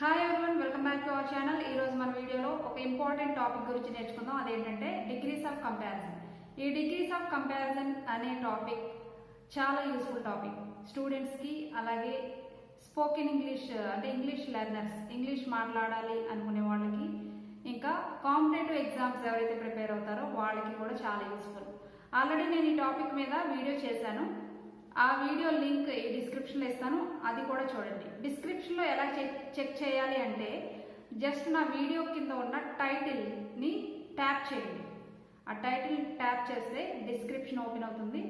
Hi everyone, welcome back to our channel. ఈ రోజు మన వీడియోలో ఒక ఇంపార్టెంట్ టాపిక్ గురించి నేర్చుకుందాం. అదేంటంటే డిగ్రీస్ ఆఫ్ కంపారిజన్. ఈ డిగ్రీస్ ఆఫ్ కంపారిజన్ అనే టాపిక్ చాలా యూస్ఫుల్ టాపిక్ స్టూడెంట్స్కి, అలాగే స్పోకెన్ ఇంగ్లీష్ అంటే ఇంగ్లీష్ లెర్నర్స్, ఇంగ్లీష్ మాట్లాడాలి అనుకునే వాళ్ళకి, ఇంకా కాంపిటేటివ్ ఎగ్జామ్స్ ఎవరైతే ప్రిపేర్ అవుతారో వాళ్ళకి కూడా చాలా యూస్ఫుల్. ఆల్రెడీ నేను ఈ టాపిక్ మీద వీడియో చేశాను. ఆ వీడియో లింక్ ఈ డిస్క్రిప్షన్లో ఇస్తాను, అది కూడా చూడండి. డిస్క్రిప్షన్లో ఎలా చెక్ చేయాలి అంటే జస్ట్ నా వీడియో కింద ఉన్న టైటిల్ని ట్యాప్ చేయండి. ఆ టైటిల్ ట్యాప్ చేస్తే డిస్క్రిప్షన్ ఓపెన్ అవుతుంది.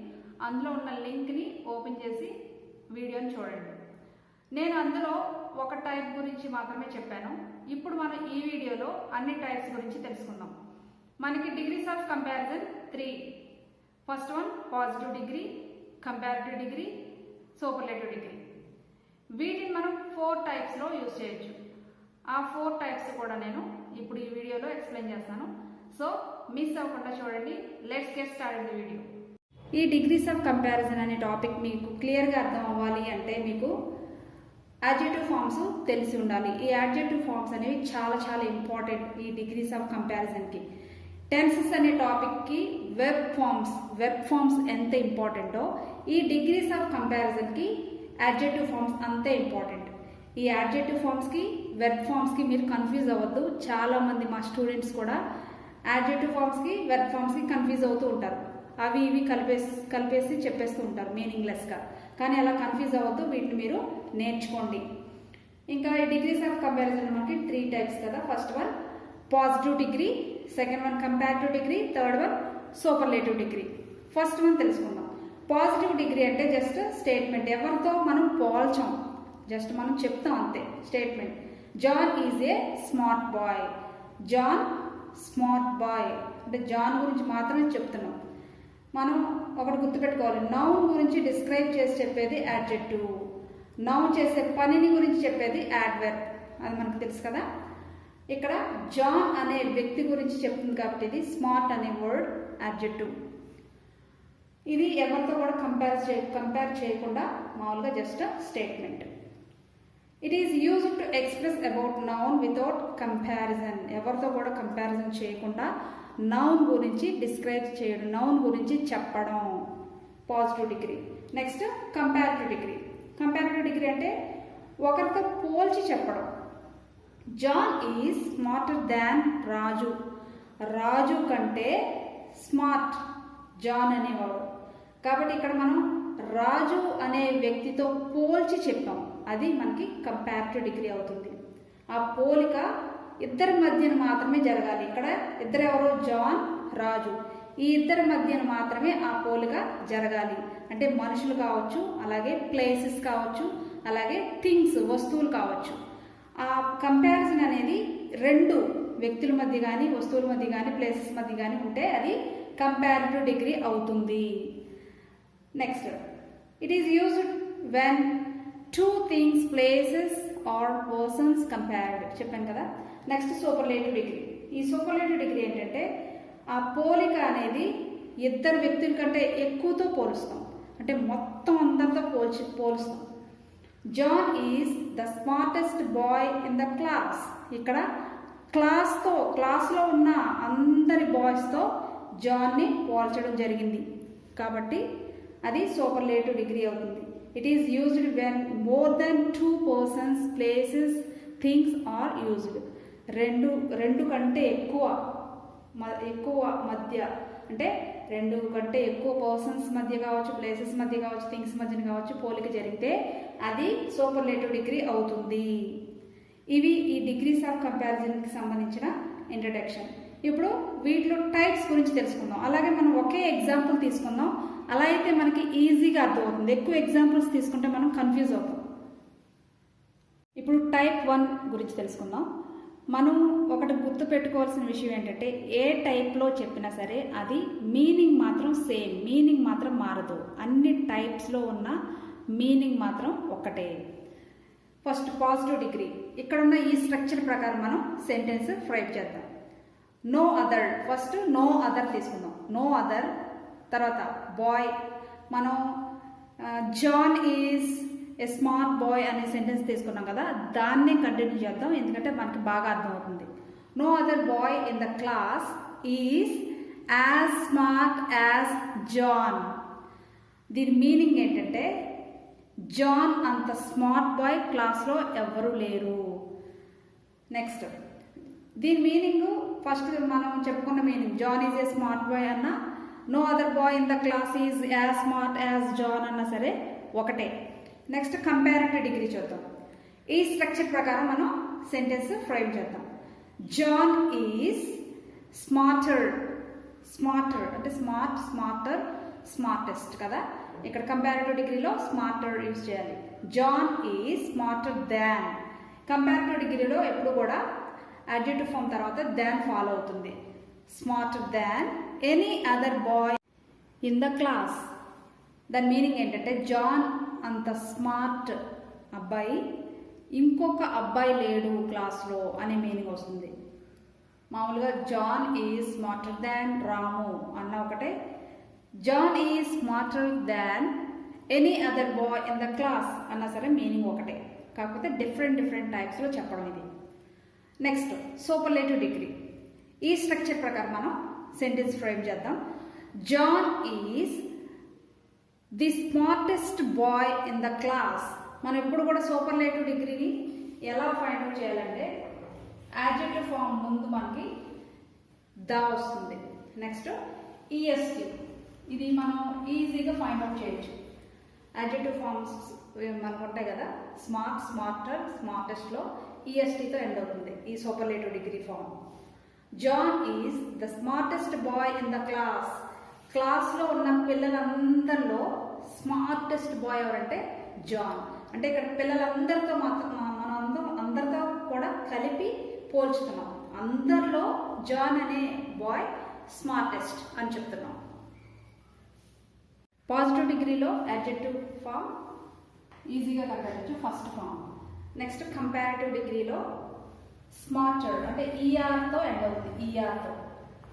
అందులో ఉన్న లింక్ని ఓపెన్ చేసి వీడియోని చూడండి. నేను అందులో ఒక టైప్ గురించి మాత్రమే చెప్పాను. ఇప్పుడు మనం ఈ వీడియోలో అన్ని టైప్స్ గురించి తెలుసుకుందాం. మనకి degrees of comparison 3. First one positive degree, comparative degree, superlative degree. వీటిని మనం 4 టైప్స్లో యూజ్ చేయొచ్చు. ఆ 4 టైప్స్ కూడా నేను ఇప్పుడు ఈ వీడియోలో ఎక్స్ప్లెయిన్ చేస్తాను. సో మిస్ అవ్వకుండా చూడండి. Let's get start the video. ఈ డిగ్రీస్ ఆఫ్ కంపారిజన్ అనే టాపిక్ మీకు క్లియర్గా అర్థం అవ్వాలి అంటే మీకు యాడ్జెక్టివ్ ఫార్మ్స్ తెలిసి ఉండాలి. ఈ యాడ్జెక్టివ్ ఫార్మ్స్ అనేవి చాలా చాలా ఇంపార్టెంట్ ఈ డిగ్రీస్ ఆఫ్ కంపారిజన్కి. టెన్సెస్ అనే టాపిక్కి వెర్బ్ ఫార్మ్స్ ఎంత ఇంపార్టెంటో ఈ డిగ్రీస్ ఆఫ్ కంపారిజన్కి యాడ్జెక్టివ్ ఫార్మ్స్ అంతే ఇంపార్టెంట్. ఈ యాడ్జెక్టివ్ ఫార్మ్స్కి వెర్బ్ ఫార్మ్స్కి మీరు కన్ఫ్యూజ్ అవ్వద్దు. చాలామంది మా స్టూడెంట్స్ కూడా యాడ్జెక్టివ్ ఫార్మ్స్కి వెర్బ్ ఫార్మ్స్కి కన్ఫ్యూజ్ అవుతూ ఉంటారు. అవి ఇవి కలిపేసి చెప్పేస్తూ ఉంటారు మీనింగ్లెస్గా. కానీ అలా కన్ఫ్యూజ్ అవ్వద్దు, వీటిని మీరు నేర్చుకోండి. ఇంకా ఈ డిగ్రీస్ ఆఫ్ కంపారిజన్ మనకి 3 టైప్స్ కదా. First one positive degree, second one comparative degree, third one superlative degree. First one తెలుసుకుందాం. పాజిటివ్ డిగ్రీ అంటే జస్ట్ స్టేట్మెంట్, ఎవరితో మనం పోల్చాం, జస్ట్ మనం చెప్తాం అంతే statement. John is a smart boy. John smart boy అంటే జాన్ గురించి మాత్రమే చెప్తున్నాం. మనం ఒకటి గుర్తుపెట్టుకోవాలి, నౌన్ గురించి డిస్క్రైబ్ చేసి చెప్పేది యాడ్జెక్టివ్, నౌన్ చేసే పనిని గురించి చెప్పేది యాడ్వర్బ్. అది మనకు తెలుసు కదా. ఇక్కడ జాన్ అనే వ్యక్తి గురించి చెప్తుంది కాబట్టి ఇది స్మార్ట్ అనే వర్డ్ యాడ్జెక్టివ్. ఇది ఎవరితో కూడా కంపేర్ చేయకుండా మామూలుగా just statement. It is used to express about noun without comparison. ఎవరితో కూడా కంపారిజన్ చేయకుండా నౌన్ గురించి డిస్క్రైబ్ చేయడం, నౌన్ గురించి చెప్పడం positive degree. Next comparative degree. Comparative degree అంటే ఒకరితో పోల్చి చెప్పడం. జాన్ ఈజ్ స్మార్టర్ దాన్ రాజు. రాజు కంటే స్మార్ట్ జాన్ అనేవాడు. కాబట్టి ఇక్కడ మనం రాజు అనే వ్యక్తితో పోల్చి చెప్పాం, అది మనకి కంపారిటివ్ డిగ్రీ అవుతుంది. ఆ పోలిక ఇద్దరి మధ్యన మాత్రమే జరగాలి. ఇక్కడ ఇద్దరు ఎవరు? జాన్, రాజు. ఈ ఇద్దరి మధ్యన మాత్రమే ఆ పోలిక జరగాలి. అంటే మనుషులు కావచ్చు, అలాగే ప్లేసెస్ కావచ్చు, అలాగే థింగ్స్ వస్తువులు కావచ్చు. ఆ కంపారిజన్ అనేది 2 వ్యక్తుల మధ్య కానీ, వస్తువుల మధ్య కానీ, ప్లేసెస్ మధ్య కానీ ఉంటే అది కంపారిటివ్ డిగ్రీ అవుతుంది. Next, it is used when 2 things, places or persons compared. చెప్పాను కదా. Next superlative degree. ఈ సూపర్లేటివ్ డిగ్రీ ఏంటంటే ఆ పోలిక అనేది ఇద్దరు వ్యక్తుల కంటే ఎక్కువతో పోలుస్తాం, అంటే మొత్తం అందరితో పోలుస్తాం. John is the smartest boy in the class. ఇక్కడ క్లాస్లో ఉన్న అందరి బాయ్స్తో జాన్ని పోల్చడం జరిగింది కాబట్టి అది సూపర్లేటివ్ డిగ్రీ అవుతుంది. It is used when more than 2 persons, places, things are used. రెండు కంటే ఎక్కువ మధ్య, అంటే 2 కంటే ఎక్కువ పర్సన్స్ మధ్య కావచ్చు, ప్లేసెస్ మధ్య కావచ్చు, థింగ్స్ మధ్య కావచ్చు పోలిక జరిగితే అది సూపర్లేటివ్ డిగ్రీ అవుతుంది. ఇవి ఈ డిగ్రీస్ ఆఫ్ కంపారిజన్కి సంబంధించిన ఇంట్రడక్షన్. ఇప్పుడు వీటిలో టైప్స్ గురించి తెలుసుకుందాం. అలాగే మనం ఒకే ఎగ్జాంపుల్ తీసుకుందాం, అలా అయితే మనకి ఈజీగా అర్థమవుతుంది. ఎక్కువ ఎగ్జాంపుల్స్ తీసుకుంటే మనం కన్ఫ్యూజ్ అవుతాం. ఇప్పుడు టైప్ 1 గురించి తెలుసుకుందాం. మనం ఒకటి గుర్తు పెట్టుకోవాల్సిన విషయం ఏంటంటే ఏ టైప్లో చెప్పినా సరే అది మీనింగ్ మాత్రం సేమ్, మీనింగ్ మాత్రం మారదు. అన్ని టైప్స్లో ఉన్న మీనింగ్ మాత్రం ఒకటే. First positive degree. ఇక్కడ ఉన్న ఈ స్ట్రక్చర్ ప్రకారం మనం సెంటెన్స్ ఫ్రేమ్ చేద్దాం. No other. First no other తీసుకుందాం. నో అదర్, తర్వాత బాయ్. మనం John is a smart boy అనే సెంటెన్స్ తీసుకున్నాం కదా, దాన్ని కంటిన్యూ చేద్దాం ఎందుకంటే మనకి బాగా అర్థమవుతుంది. No other boy in the class is as smart as John. దీని మీనింగ్ ఏంటంటే జాన్ అంత స్మార్ట్ బాయ్ క్లాస్లో ఎవరు లేరు. నెక్స్ట్ దీని మీనింగ్ ఫస్ట్ మనం చెప్పుకున్న meaning John is a smart boy అన్న, no other boy in the class is as smart as John అన్నా సరే ఒకటే. నెక్స్ట్ కంపారిటివ్ డిగ్రీ చూద్దాం. ఈ స్ట్రక్చర్ ప్రకారం మనం సెంటెన్స్ ఫ్రేమ్ చేద్దాం. John is smarter. స్మార్టర్ అంటే స్మార్ట్, స్మార్టర్, స్మార్టెస్ట్ కదా. ఇక్కడ కంపారిటివ్ డిగ్రీలో స్మార్టర్ యూజ్ చేయాలి. John is smarter than. Comparative డిగ్రీలో ఎప్పుడు కూడా అడ్జెక్టివ్ ఫామ్ తర్వాత దాన్ ఫాలో అవుతుంది. Smarter than any other boy in the class. దాని మీనింగ్ ఏంటంటే జాన్ అంత స్మార్ట్ అబ్బాయి ఇంకొక అబ్బాయి లేడు క్లాస్లో అనే మీనింగ్ వస్తుంది. మామూలుగా John is smarter than Ramu అన్న ఒకటే, John is smarter than any other boy in the class అన్నా సరే మీనింగ్ ఒకటే, కాకపోతే డిఫరెంట్ టైప్స్లో చెప్పడం ఇది. Next superlative degree. ఈ స్ట్రక్చర్ ప్రకారం మనం సెంటెన్స్ ఫ్రేమ్ చేద్దాం. John is the smartest boy in the class. మనం ఎప్పుడు కూడా సూపర్లేటివ్ డిగ్రీని ఎలా ఫైండ్ అవుట్ చేయాలంటే యాడ్జెక్టివ్ ఫామ్ ముందు మనకి ద వస్తుంది. నెక్స్ట్ ఈఎస్టీ, ఇది మనం ఈజీగా ఫైండ్ అవుట్ చేయొచ్చు. యాడ్జెక్టివ్ ఫార్మ్స్ మనకు ఉంటాయి కదా, స్మార్ట్, స్మార్టర్, స్మార్టెస్ట్లో ఈఎస్టీతో ఎండ్ అవుతుంది ఈ superlative degree form. John is the smartest boy in the class. క్లాస్లో ఉన్న పిల్లలందరిలో స్మార్టెస్ట్ బాయ్ ఎవరంటే జాన్. అంటే ఇక్కడ పిల్లలందరితో మనం అందరితో కూడా కలిపి పోల్చుతున్నాం. అందరిలో జాన్ అనే బాయ్ స్మార్టెస్ట్ అని చెప్తున్నాం. పాజిటివ్ డిగ్రీలో అడ్జెక్టివ్ ఫామ్ ఈజీగా కనబడచ్చు ఫస్ట్ ఫామ్. నెక్స్ట్ కంపారిటివ్ డిగ్రీలో స్మార్టర్ అంటే ఈఆర్తో ఎండ్ అవుతుంది, ఈఆర్తో.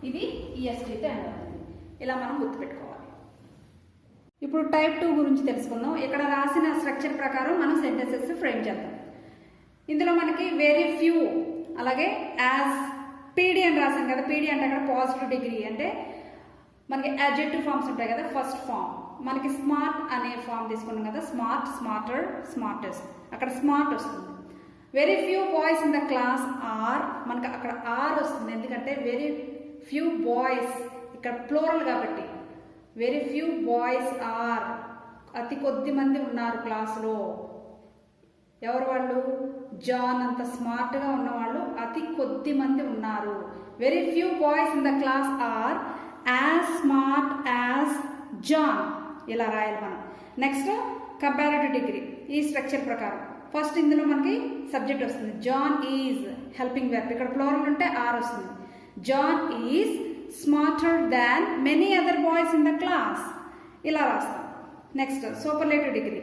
ఇది ఈఎస్టీతో ఎండ్ అవుతుంది. ఇలా మనం గుర్తుపెట్టుకోవాలి. ఇప్పుడు టైప్ 2 గురించి తెలుసుకుందాం. ఇక్కడ రాసిన స్ట్రక్చర్ ప్రకారం మనం సెంటెన్సెస్ ఫ్రేమ్ చేద్దాం. ఇందులో మనకి వెరీ ఫ్యూ, అలాగే యాజ్, పీడీ అని రాసాం కదా. పీడీ అంటే అక్కడ పాజిటివ్ డిగ్రీ అంటే మనకి అడ్జెక్టివ్ ఫామ్స్ ఉంటాయి కదా. ఫస్ట్ ఫామ్ మనకి స్మార్ట్ అనే ఫామ్ తీసుకున్నాం కదా, స్మార్ట్, స్మార్టర్, స్మార్టెస్ట్. అక్కడ స్మార్ట్ వస్తుంది. Very few boys in the class are, మనకి అక్కడ ఆర్ వస్తుంది ఎందుకంటే వెరీ ఫ్యూ బాయ్స్ ఇక్కడ ప్లూరల్ కాబట్టి. వెరీ ఫ్యూ బాయ్స్ ఆర్, అతి కొద్ది మంది ఉన్నారు క్లాసులో. ఎవరు వాళ్ళు? జాన్ అంత స్మార్ట్గా ఉన్నవాళ్ళు అతి కొద్ది మంది ఉన్నారు. Very few boys in the class are as smart as John. ఇలా రాయాలి మనం. Next comparative degree. ఈ స్ట్రక్చర్ ప్రకారం ఫస్ట్ ఇందులో మనకి సబ్జెక్ట్ వస్తుంది. జాన్ ఈజ్ హెల్పింగ్ వెర్బ్, ఇక్కడ ప్లూరల్ ఉంటే ఆర్ వస్తుంది. John is smarter than many other boys in the class. ఇలా రాస్తాం. Next superlative degree.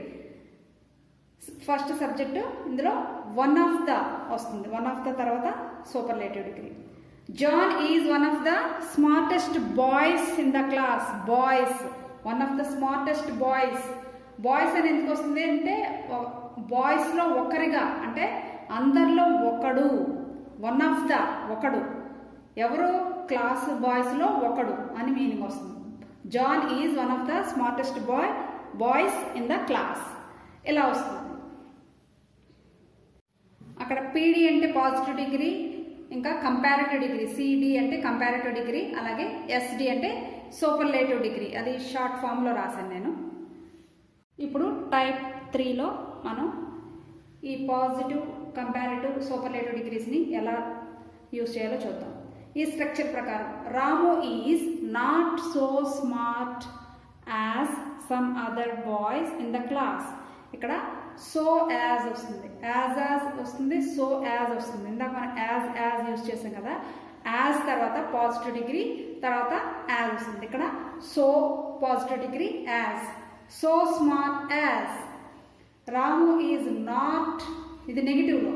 First subject, ఇందులో వన్ ఆఫ్ ద వస్తుంది. వన్ ఆఫ్ ద తర్వాత superlative degree. John is one of the smartest boys in the class. Boys, one of the smartest boys. Boys అని ఎందుకు వస్తుంది అంటే బాయ్స్లో ఒకరిగా, అంటే అందరిలో ఒకడు. వన్ ఆఫ్ ద, ఒకడు. ఎవరు? క్లాస్ బాయ్స్లో ఒకడు అని మీనింగ్ వస్తుంది. John is one of the smartest boys in the class. ఇలా వస్తుంది. అక్కడ పీడీ అంటే పాజిటివ్ డిగ్రీ, ఇంకా కంపారిటివ్ డిగ్రీ. సిడి అంటే కంపారిటివ్ డిగ్రీ, అలాగే ఎస్డి అంటే సూపర్లేటివ్ డిగ్రీ. అది షార్ట్ ఫామ్లో రాశాను నేను. ఇప్పుడు టైప్ 3లో మనం ఈ పాజిటివ్, కంపారిటివ్, సూపర్లేటివ్ డిగ్రీస్ని ఎలా యూజ్ చేయాలో చూద్దాం. ఈ స్ట్రక్చర్ ప్రకారం Ramu is not so smart as some other boys in the class. ఇక్కడ సో యాజ్ వస్తుంది, యాజ్ వస్తుంది, సో యాజ్ వస్తుంది. ఇందాక మనం యాజ్ యూజ్ చేసాం కదా. యాజ్ తర్వాత పాజిటివ్ డిగ్రీ, తర్వాత యాజ్ వస్తుంది. ఇక్కడ so positive degree, as. So smart as. Ramu is not, ఇది నెగిటివ్లో.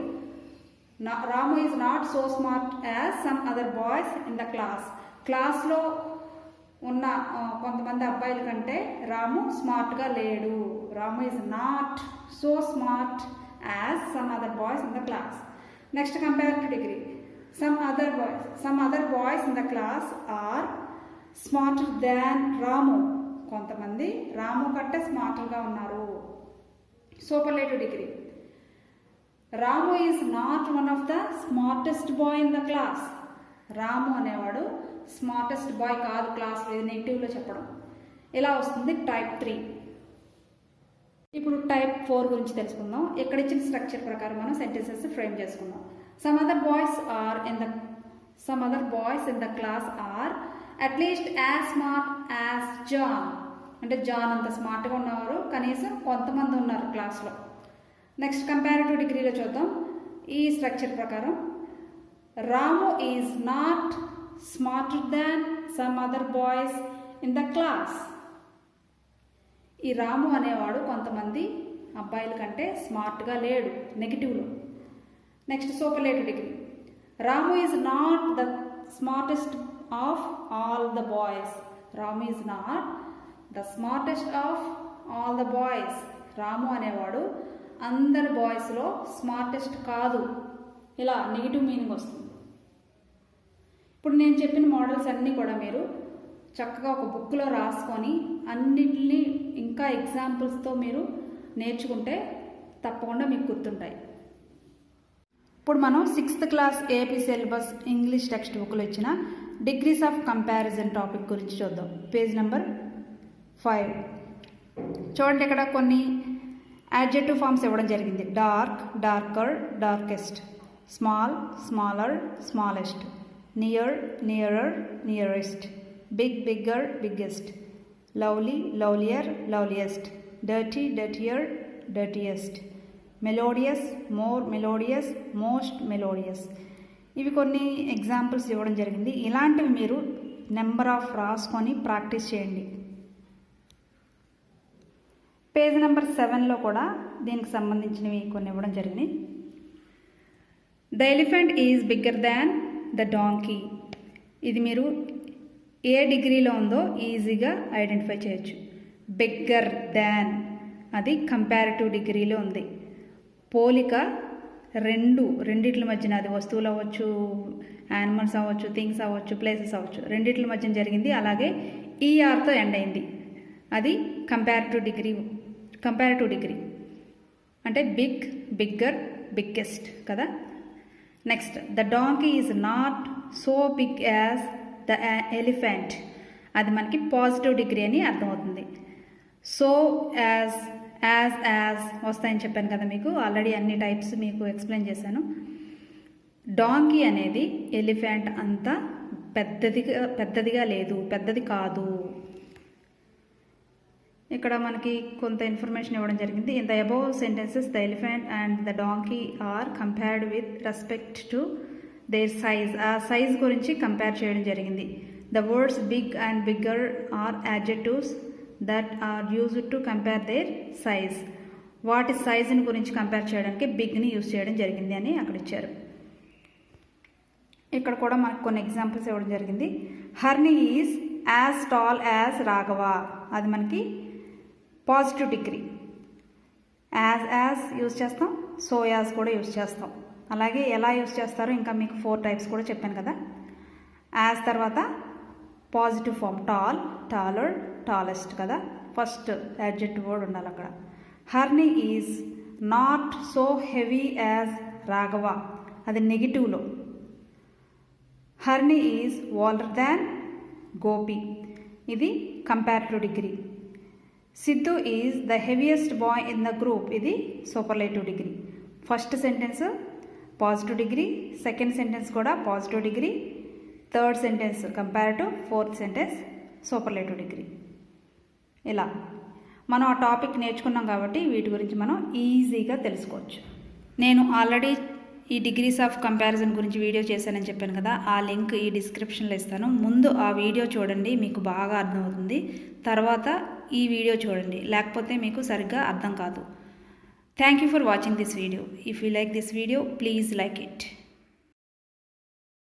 Ramu is not so smart as some other boys in the class. క్లాస్లో ఉన్న కొంతమంది అబ్బాయిల కంటే రాము స్మార్ట్గా లేడు Ramu is not so smart as some other boys in the class. Next, comparative degree. Some other boys in the class are smarter than Ramu. కొంతమంది రాము కంటే స్మార్ట్గా ఉన్నారు. Superlative degree. Ramu is not one of the smartest boy in the class. Ramu అనేవాడు smartest bye కాదు క్లాస్లో, ఇది నెగిటివ్లో చెప్పడం. ఇలా వస్తుంది టైప్ 3. ఇప్పుడు టైప్ 4 గురించి తెలుసుకుందాం. ఇక్కడ ఇచ్చిన స్ట్రక్చర్ ప్రకారం మనం సెంటెన్సెస్ ఫ్రేమ్ చేసుకుందాం. Some other boys in the class are at least as smart as John. అంటే జాన్ అంత స్మార్ట్గా ఉన్నవారు కనీసం కొంతమంది ఉన్నారు క్లాస్లో. నెక్స్ట్ కంపారిటివ్ డిగ్రీలో చూద్దాం. ఈ స్ట్రక్చర్ ప్రకారం Ramu is not smarter than some other boys in the class. ఈ రాము అనేవాడు కొంతమంది అబ్బాయిల కంటే స్మార్ట్గా లేడు, నెగిటివ్లో. Next superlative degree. Ramu is not the smartest of all the boys. Ramu is not the smartest of all the boys. Ramu అనేవాడు అందరి బాయ్స్లో స్మార్టెస్ట్ కాదు. ఇలా నెగిటివ్ మీనింగ్ వస్తుంది. ఇప్పుడు నేను చెప్పిన మోడల్స్ అన్నీ కూడా మీరు చక్కగా ఒక బుక్లో రాసుకొని అన్నిటినీ ఇంకా ఎగ్జాంపుల్స్తో మీరు నేర్చుకుంటే తప్పకుండా మీకు గుర్తుంటాయి. ఇప్పుడు మనం 6th class AP syllabus English text బుక్లో ఇచ్చిన డిగ్రీస్ ఆఫ్ కంపారిజన్ టాపిక్ గురించి చూద్దాం. Page number 5. చూడండి, ఇక్కడ కొన్ని యాడ్జెక్టివ్ ఫామ్స్ ఇవ్వడం జరిగింది. Dark, darker, darkest, small, smaller, smallest, near, nearer, nearest, big, bigger, biggest, lovely, lovelier, loveliest, dirty, dirtier, dirtiest, melodious, more melodious, most melodious. ఇవి కొన్ని examples ఇవ్వడం జరిగింది. ఇలాంటివి మీరు నెంబర్ ఆఫ్ రాసుకొని ప్రాక్టీస్ చేయండి. పేజ్ నెంబర్ 7లో కూడా దీనికి సంబంధించినవి కొన్ని ఇవ్వడం జరిగింది. The elephant is bigger than the donkey. ఇది మీరు ఏ డిగ్రీలో ఉందో ఈజీగా ఐడెంటిఫై చేయొచ్చు. బిగ్గర్ దాన్ అది కంపారిటివ్ డిగ్రీలో ఉంది. పోలిక రెండిట్ల మధ్యన, అది వస్తువులు అవ్వచ్చు, యానిమల్స్ అవ్వచ్చు, థింగ్స్ అవ్వచ్చు, ప్లేసెస్ అవ్వచ్చు, రెండిట్ల మధ్యన జరిగింది. అలాగే ఈఆర్తో ఎండ్ అయింది. అది కంపారిటివ్ డిగ్రీ అంటే బిగ్, బిగ్గర్, బిగ్గెస్ట్ కదా. Next, the donkey is not so big as the elephant. అది మనకి పాజిటివ్ డిగ్రీ అని అర్థమవుతుంది. సో యాజ్ వస్తాయని చెప్పాను కదా మీకు. ఆల్రెడీ అన్ని టైప్స్ మీకు ఎక్స్ప్లెయిన్ చేశాను. డాంకీ అనేది ఎలిఫెంట్ అంత పెద్దదిగా లేదు, పెద్దది కాదు. ఇక్కడ మనకి కొంత ఇన్ఫర్మేషన్ ఇవ్వడం జరిగింది. In the above sentences the elephant and the donkey are compared with respect to their size. ఆ సైజ్ గురించి కంపేర్ చేయడం జరిగింది. The words big and bigger are adjectives that are used to compare their size. వాటి సైజుని గురించి compare చేయడానికి బిగ్ని use చేయడం జరిగింది అని అక్కడ ఇచ్చారు. ఇక్కడ కూడా మనకు కొన్ని ఎగ్జాంపుల్స్ ఇవ్వడం జరిగింది. Harni is as tall as Raghava. అది మనకి పాజిటివ్ డిగ్రీ. యాజ్ యూజ్ చేస్తాం, సో యాజ్ కూడా యూజ్ చేస్తాం. అలాగే ఎలా యూజ్ చేస్తారో ఇంకా మీకు 4 టైప్స్ కూడా చెప్పాను కదా. యాజ్ తర్వాత positive form tall, taller, tallest కదా. ఫస్ట్ యాడ్జెక్టివ్ వర్డ్ ఉండాలి అక్కడ. Harni is not so heavy as Raghava. అది నెగిటివ్లో. హర్ని ఈజ్ వాలర్ దాన్ గోపి. ఇది comparative degree. Siddhu is the heaviest boy in the group. ఇది superlative degree. First sentence positive degree, second sentence కూడా positive degree, third sentence comparative, fourth sentence superlative degree. ఇలా మనం ఆ topic నేర్చుకున్నాం కాబట్టి వీటి గురించి మనం ఈజీగా తెలుసుకోవచ్చు. నేను ఆల్రెడీ ఈ డిగ్రీస్ ఆఫ్ కంపారిజన్ గురించి వీడియో చేశానని చెప్పాను కదా. ఆ లింక్ ఈ డిస్క్రిప్షన్లో ఇస్తాను. ముందు ఆ వీడియో చూడండి, మీకు బాగా అర్థమవుతుంది. తర్వాత ఈ వీడియో చూడండి, లేకపోతే మీకు సరిగ్గా అర్థం కాదు. Thank you for watching this video. If you like this video, please like it.